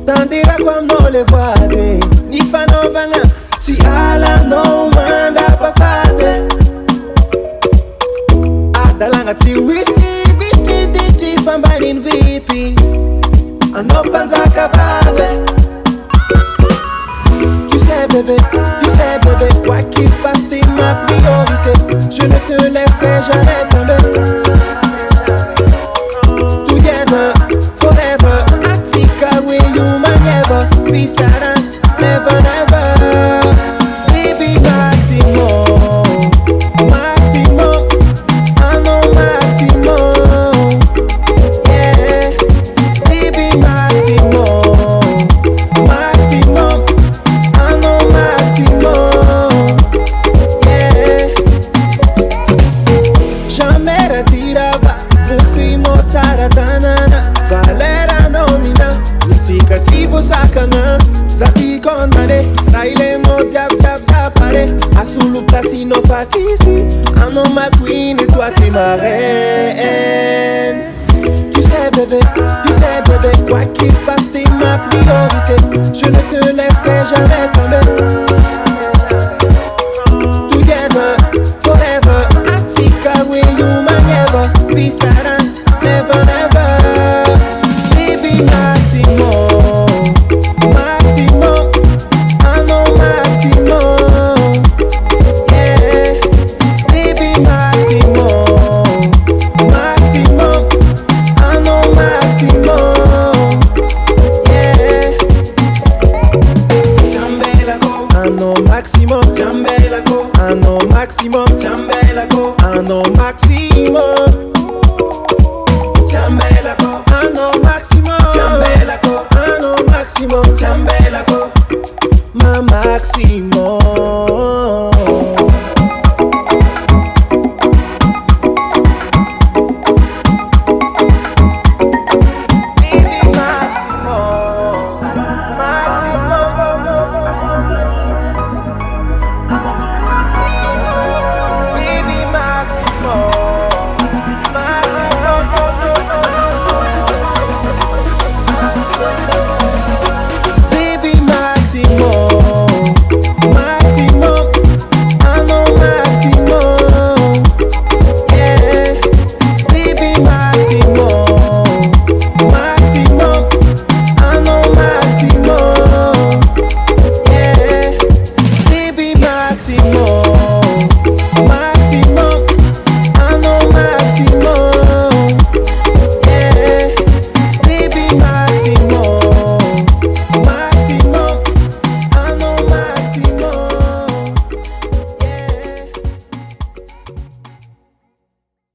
Tandira quando le vuote, ni fanno vanga, si ala non manda pa fate. Adalanga si wisi, diti, fambani inviti, ano panza cavave. Tu sais bébé, toi qui passes tes ma priorité, je ne te laisserai jamais tomber. Together, forever, Atika with you, my never, be sad, never, never. Baby Maximo, Maximo, I know Maximo, yeah. Baby Maximo, Maximo, I know Maximo, yeah. Jamais retirava, fufi mozara tanana, valera nomina, mitigativo sakana, zati condane, raile mo jab pare, asulu casino fatisi, ano ma queen et toi t'es ma reine. Tu sais bébé, toi qui passes t'es ma priorité, je ne te laisserai jamais tomber. Together, forever, Atika with you, my never, be sad, never, never. Baby Maximo, Maximo, I know Maximo, yeah. Baby Maximo, Maximo, I know Maximo, yeah. Ciambelaco, I know Maximo, Ciambelaco, I know Maximo, Ciambelaco, I know Maximo. Ciambelaco, I know Maximo, Ciambelaco, I know Maximo, Ciambelaco, ma Maximo.